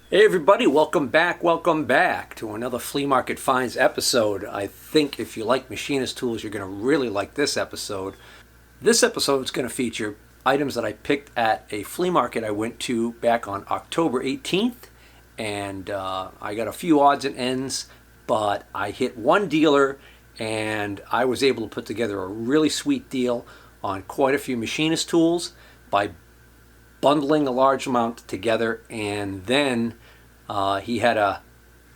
Hey everybody, welcome back to another Flea Market Finds episode. I think if you like machinist tools, you're going to really like this episode. This episode is going to feature items that I picked at a flea market I went to back on October 18th, and I got a few odds and ends, but I hit one dealer and I was able to put together a really sweet deal on quite a few machinist tools by bundling a large amount together, and then he had a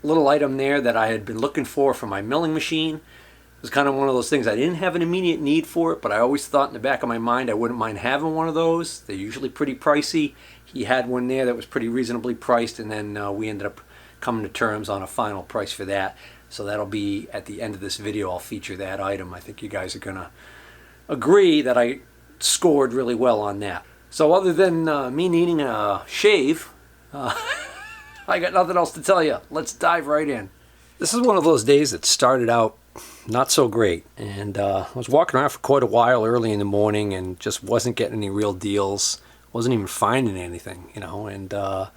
little item there that I had been looking for my milling machine. It was kind of one of those things I didn't have an immediate need for it, but I always thought in the back of my mind I wouldn't mind having one of those. They're usually pretty pricey. He had one there that was pretty reasonably priced, and then we ended up coming to terms on a final price for that. So that'll be at the end of this video. I'll feature that item. I think you guys are going to agree that I scored really well on that. So other than me needing a shave, I got nothing else to tell you. Let's dive right in. This is one of those days that started out not so great. And I was walking around for quite a while early in the morning and just wasn't getting any real deals. Wasn't even finding anything, and it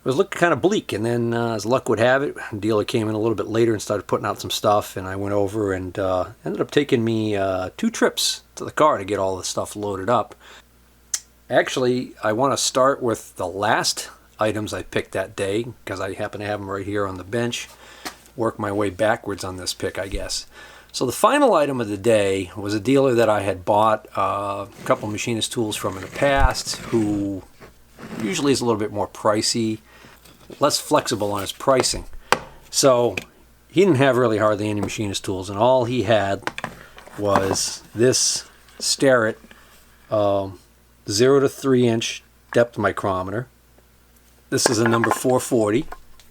was looking kind of bleak. And then as luck would have it, a dealer came in a little bit later and started putting out some stuff. And I went over and ended up taking me 2 trips to the car to get all the stuff loaded up. Actually, I want to start with the last items I picked that day because I happen to have them right here on the bench. Work my way backwards on this pick, I guess. So the final item of the day was a dealer that I had bought a couple machinist tools from in the past, who usually is a little bit more pricey, less flexible on his pricing. So he didn't have really hardly any machinist tools, and all he had was this Starrett 0 to 3 inch depth micrometer. This is a number 440.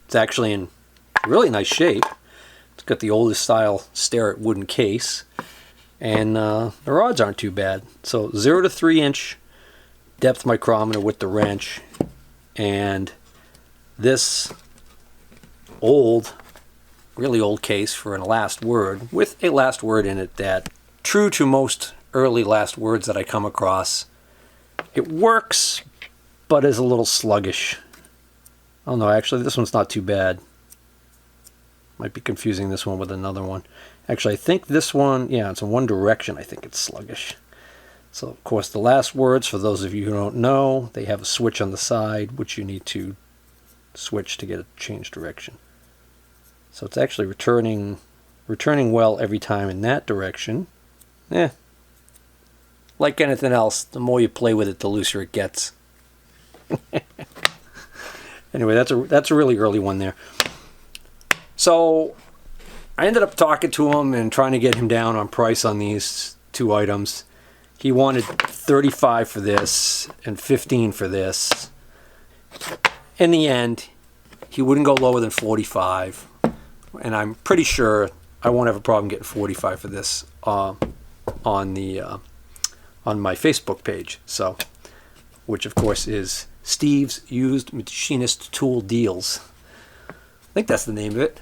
It's actually in really nice shape. It's got the oldest style Starrett wooden case, and the rods aren't too bad. So 0 to 3 inch depth micrometer with the wrench, and this really old case for a last word, with a last word in it that, true to most early last words that I come across, it works, but is a little sluggish. Oh no, actually this one's not too bad. Might be confusing this one with another one. Actually, I think this one, yeah, it's in one direction. I think it's sluggish. So, of course, the last words, for those of you who don't know, they have a switch on the side, which you need to switch to get a change direction. So it's actually returning well every time in that direction. Like anything else, the more you play with it, the looser it gets. Anyway, that's a really early one there. So I ended up talking to him and trying to get him down on price on these 2 items. He wanted $35 for this and $15 for this. In the end, he wouldn't go lower than $45, and I'm pretty sure I won't have a problem getting $45 for this on my Facebook page. So, which of course is Steve's Used Machinist Tool Deals. I think that's the name of it.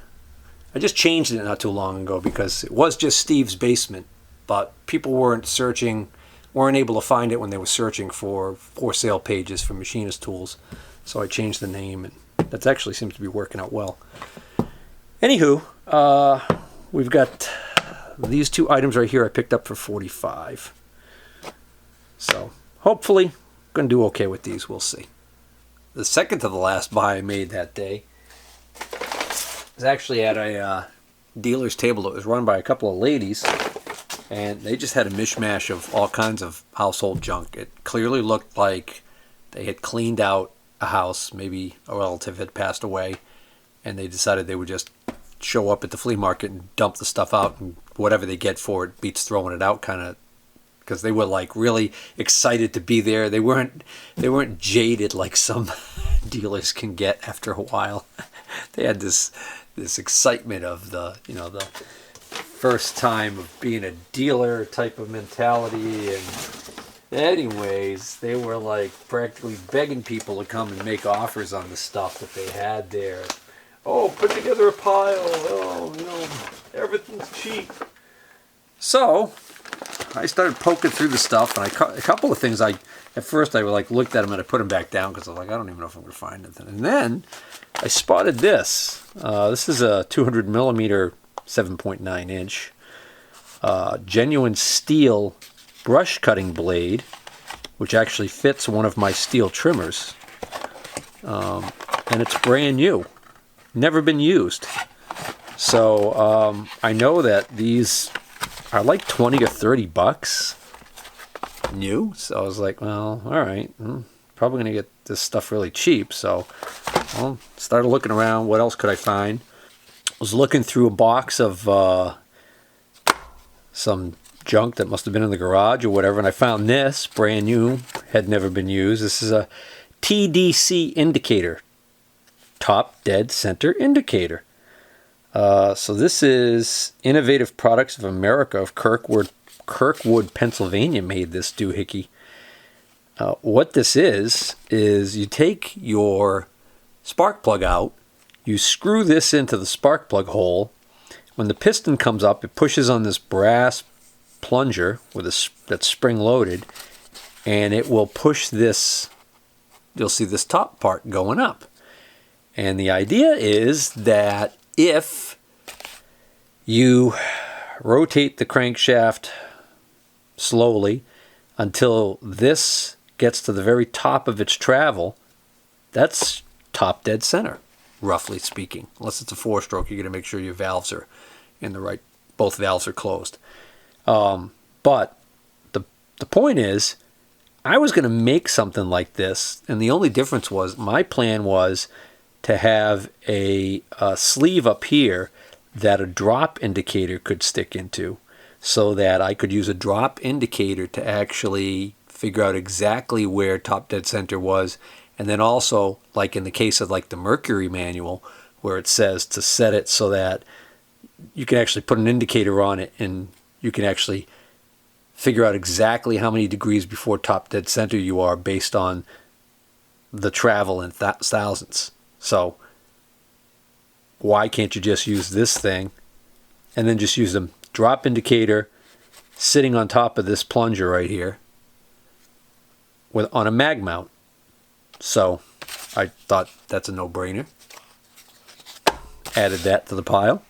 I just changed it not too long ago because it was just Steve's Basement, but people weren't able to find it when they were searching for sale pages for machinist tools. So I changed the name, and that actually seems to be working out well. Anywho, we've got these 2 items right here I picked up for $45. So hopefully going to do okay with these. We'll see. The second to the last buy I made that day was actually at a dealer's table that was run by a couple of ladies, and they just had a mishmash of all kinds of household junk. It clearly looked like they had cleaned out a house. Maybe a relative had passed away, and they decided they would just show up at the flea market and dump the stuff out, and whatever they get for it beats throwing it out, kind of, because they were like really excited to be there. They weren't jaded like some dealers can get after a while. They had this excitement of the first time of being a dealer type of mentality. And anyways, they were like practically begging people to come and make offers on the stuff that they had there. Oh, put together a pile. Oh, everything's cheap. So I started poking through the stuff, and a couple of things at first I like looked at them and I put them back down because I was like, I don't even know if I'm going to find anything. And then I spotted this. This is a 200 millimeter 7.9 inch genuine steel brush cutting blade, which actually fits one of my steel trimmers. And it's brand new. Never been used. So I know that these are like 20 or 30 bucks new. So I was like, well, all right. Probably going to get this stuff really cheap. So I started looking around. What else could I find? I was looking through a box of some junk that must have been in the garage or whatever, and I found this, brand new, had never been used. This is a TDC indicator, top dead center indicator. So this is Innovative Products of America of Kirkwood, Pennsylvania made this doohickey. What this is you take your spark plug out, you screw this into the spark plug hole. When the piston comes up, it pushes on this brass plunger that's spring loaded, and it will push this. You'll see this top part going up. And the idea is that if you rotate the crankshaft slowly until this gets to the very top of its travel, that's top dead center, roughly speaking. Unless it's a 4-stroke, you're going to make sure your valves are in the right, both valves are closed. But the point is, I was going to make something like this, and the only difference was, my plan was to have a sleeve up here that a drop indicator could stick into, so that I could use a drop indicator to actually figure out exactly where top dead center was. And then also, like in the case of like the Mercury manual, where it says to set it so that you can actually put an indicator on it and you can actually figure out exactly how many degrees before top dead center you are based on the travel in thousandths. So why can't you just use this thing and then just use a drop indicator sitting on top of this plunger right here on a mag mount? So I thought that's a no-brainer. Added that to the pile.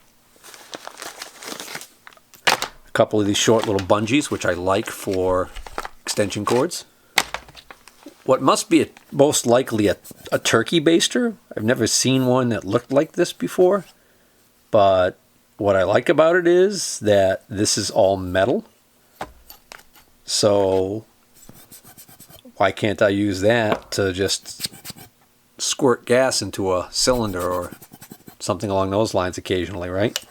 A couple of these short little bungees, which I like for extension cords. What must be most likely a turkey baster. I've never seen one that looked like this before. But what I like about it is that this is all metal. So why can't I use that to just squirt gas into a cylinder or something along those lines occasionally, right?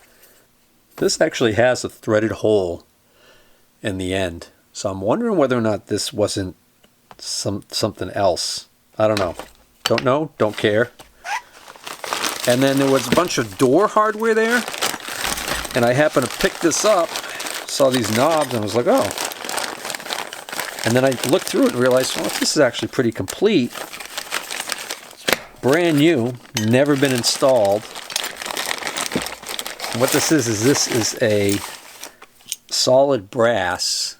This actually has a threaded hole in the end. So I'm wondering whether or not this wasn't something else. I don't know. Don't know, don't care. And then there was a bunch of door hardware there. And I happened to pick this up, saw these knobs, and was like, oh. And then I looked through it and realized, well, this is actually pretty complete. Brand new, never been installed. And what this is a solid brass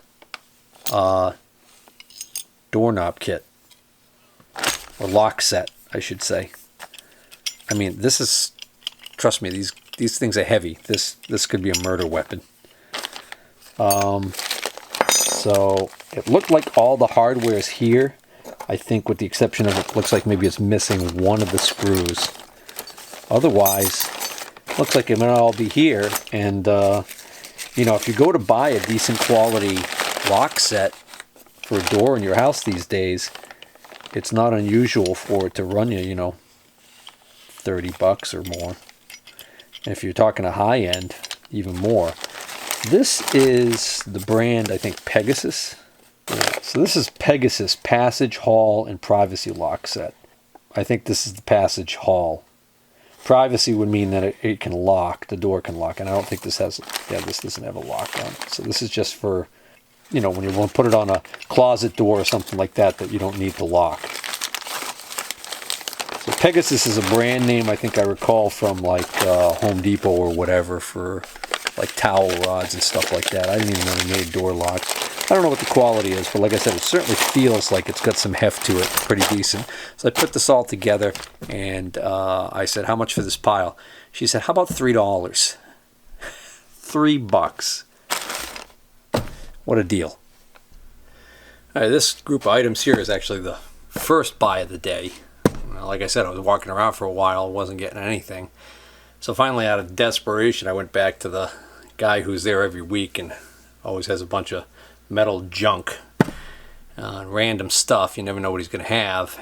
doorknob kit. Or lock set, I should say. I mean, this is, trust me, these things are heavy. This could be a murder weapon. So it looked like all the hardware is here. I think with the exception of it looks like maybe it's missing one of the screws. Otherwise, looks like it might all be here. And you know, if you go to buy a decent quality lock set for a door in your house these days, it's not unusual for it to run you, you know, 30 bucks or more. And if you're talking a high end, even more. This is the brand, I think, Pegasus. Yeah, so this is Pegasus Passage, Hall, and Privacy lock set. I think this is the Passage Hall. Privacy would mean that it can lock, the door can lock, and I don't think this has, yeah, this doesn't have a lock on it. So this is just for, you know, when you want to put it on a closet door or something like that, that you don't need the lock. So Pegasus is a brand name I think I recall from like Home Depot or whatever for like towel rods and stuff like that. I didn't even know they made door locks. I don't know what the quality is, but like I said, it certainly feels like it's got some heft to it, pretty decent. So I put this all together, and I said, how much for this pile? She said, how about $3? $3. What a deal. All right, this group of items here is actually the first buy of the day. Like I said, I was walking around for a while, wasn't getting anything. So finally, out of desperation, I went back to the guy who's there every week and always has a bunch of metal junk, random stuff. You never know what he's going to have.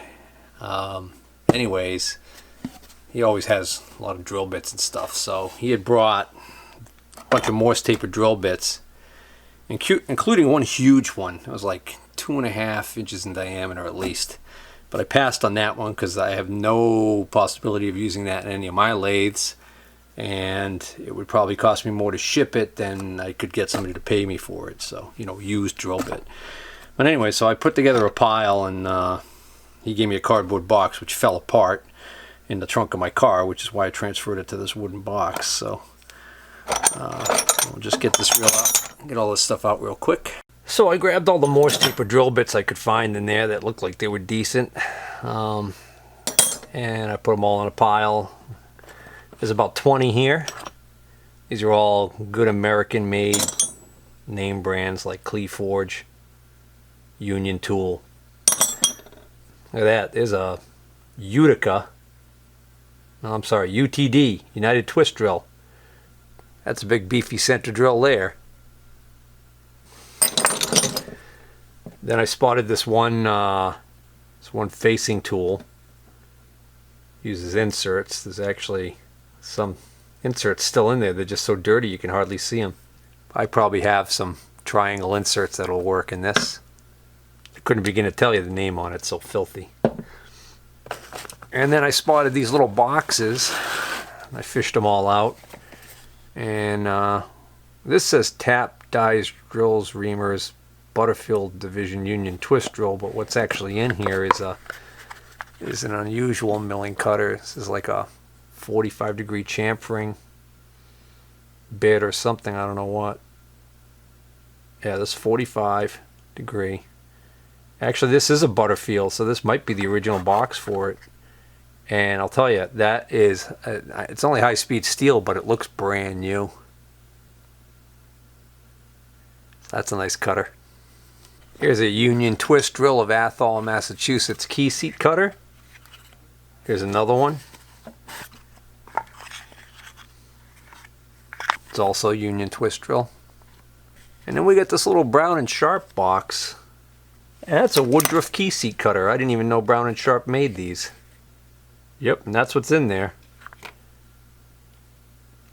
Anyways, he always has a lot of drill bits and stuff. So he had brought a bunch of Morse taper drill bits, including one huge one. It was like 2.5 inches in diameter at least. But I passed on that one because I have no possibility of using that in any of my lathes, and it would probably cost me more to ship it than I could get somebody to pay me for it. So, you know, used drill bit. But anyway, so I put together a pile, and he gave me a cardboard box which fell apart in the trunk of my car, which is why I transferred it to this wooden box. So we'll just get this reel out, get all this stuff out real quick. So I grabbed all the Morse taper drill bits I could find in there that looked like they were decent, and I put them all in a pile. There's about 20 here. These are all good American made name brands like Flea Forge, Union Tool. Look at that, there's a Utica, no, I'm sorry, UTD, United Twist Drill. That's a big beefy center drill there. Then I spotted this one facing tool. Uses inserts. There's actually some inserts still in there. They're just so dirty you can hardly see them. I probably have some triangle inserts that'll work in this. I couldn't begin to tell you the name on it, so filthy. And then I spotted these little boxes. I fished them all out. And this says tap, dies, drills, reamers, Butterfield Division Union Twist Drill, but what's actually in here is an unusual milling cutter. This is like a 45-degree chamfering bit or something, I don't know what. Yeah, this 45 degree. Actually, this is a Butterfield, so this might be the original box for it. And I'll tell you, that is, it's only high-speed steel, but it looks brand new. That's a nice cutter. Here's a Union Twist Drill of Athol, Massachusetts key seat cutter. Here's another one. It's also Union Twist Drill. And then we got this little Brown & Sharp box. And that's a Woodruff key seat cutter. I didn't even know Brown & Sharp made these. Yep, and that's what's in there.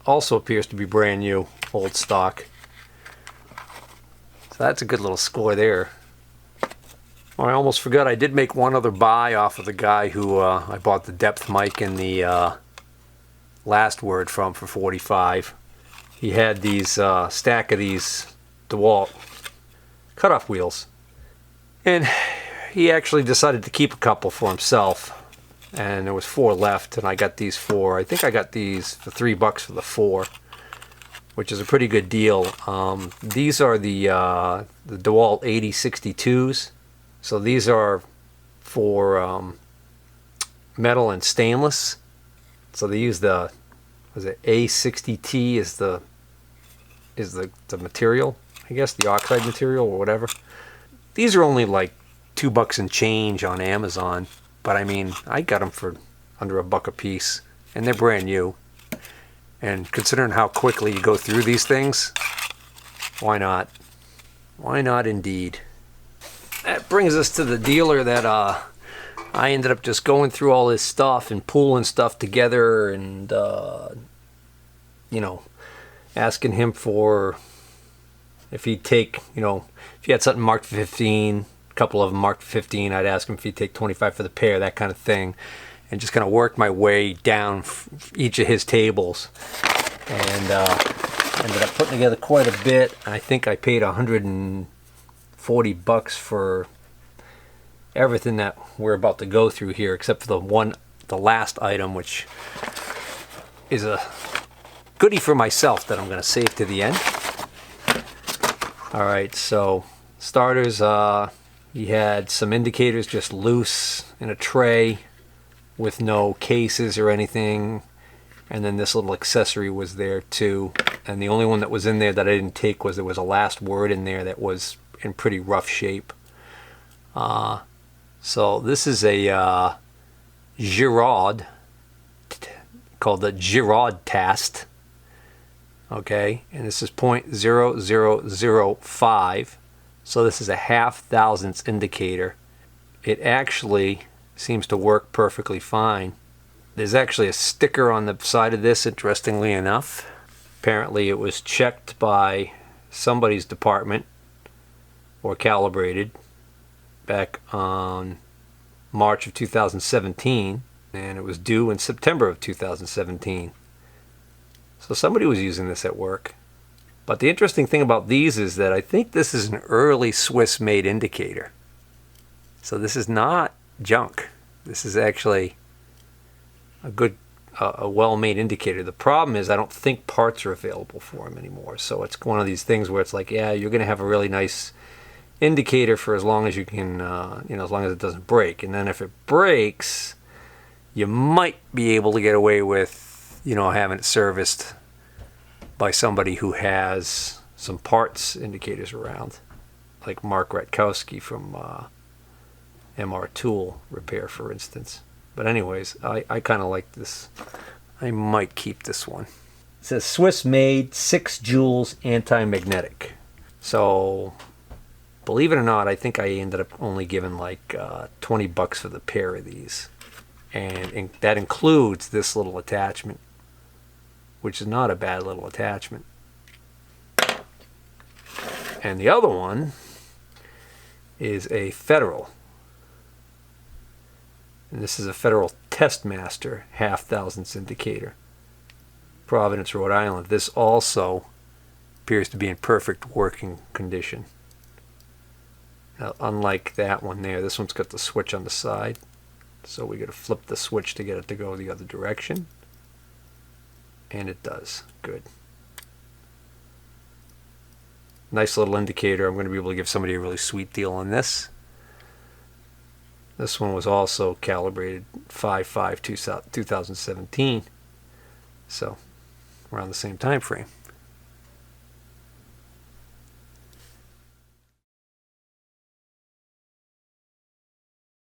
Also appears to be brand new, old stock. So that's a good little score there. Oh, I almost forgot, I did make one other buy off of the guy who I bought the depth mic and the last word from for $45. He had these stack of these DeWalt cutoff wheels, and he actually decided to keep a couple for himself, and there was 4 left, and I got these 4. I think I got these for $3 for the 4, which is a pretty good deal. These are the DeWalt 8062s. So these are for metal and stainless. So they use the, was it A60T is the material, I guess, the oxide material or whatever. These are only like $2 and change on Amazon, but I mean, I got them for under $1 a piece, and they're brand new. And considering how quickly you go through these things, why not? Why not indeed? That brings us to the dealer that I ended up just going through all this stuff and pulling stuff together and, you know, asking him for if he'd take, you know, if he had something marked for 15, a couple of them marked for 15, I'd ask him if he'd take 25 for the pair, that kind of thing. And just kind of work my way down each of his tables. And ended up putting together quite a bit. I think I paid $140 for everything that we're about to go through here, except for the last item, which is a goodie for myself that I'm going to save to the end. Alright, so Starters, he had some indicators just loose in a tray with no cases or anything. And then this little accessory was there too. And the only one that was in there that I didn't take was there was a last word in there that was in pretty rough shape. So this is a Giraud called the Giraud test. Okay, and this is 0.0005. So this is a half thousandths indicator. It actually seems to work perfectly fine. There's actually a sticker on the side of this, interestingly enough. Apparently it was checked by somebody's department or calibrated back on March of 2017, and it was due in September of 2017. So somebody was using this at work. But the interesting thing about these is that I think this is an early Swiss-made indicator. So this is not junk. This is actually a good, a well-made indicator. The problem is I don't think parts are available for them anymore. So it's one of these things where it's like, yeah, you're going to have a really nice indicator for as long as you can, as long as it doesn't break. And then if it breaks, you might be able to get away with, having it serviced by somebody who has some parts indicators around, like Mark Ratkowski from MR Tool Repair, for instance. But anyways, I kind of like this. I might keep this one. It says Swiss-made 6 joules anti-magnetic. So, believe it or not, I think I ended up only giving like $20 for the pair of these. And that includes this little attachment, which is not a bad little attachment. And the other one is a Federal. And this is a Federal Testmaster half thousandths indicator. Providence, Rhode Island. This also appears to be in perfect working condition. Now, unlike that one there, this one's got the switch on the side. So we got to flip the switch to get it to go the other direction. And it does. Good. Nice little indicator. I'm going to be able to give somebody a really sweet deal on this. This one was also calibrated 5/5/2017. So around the same time frame.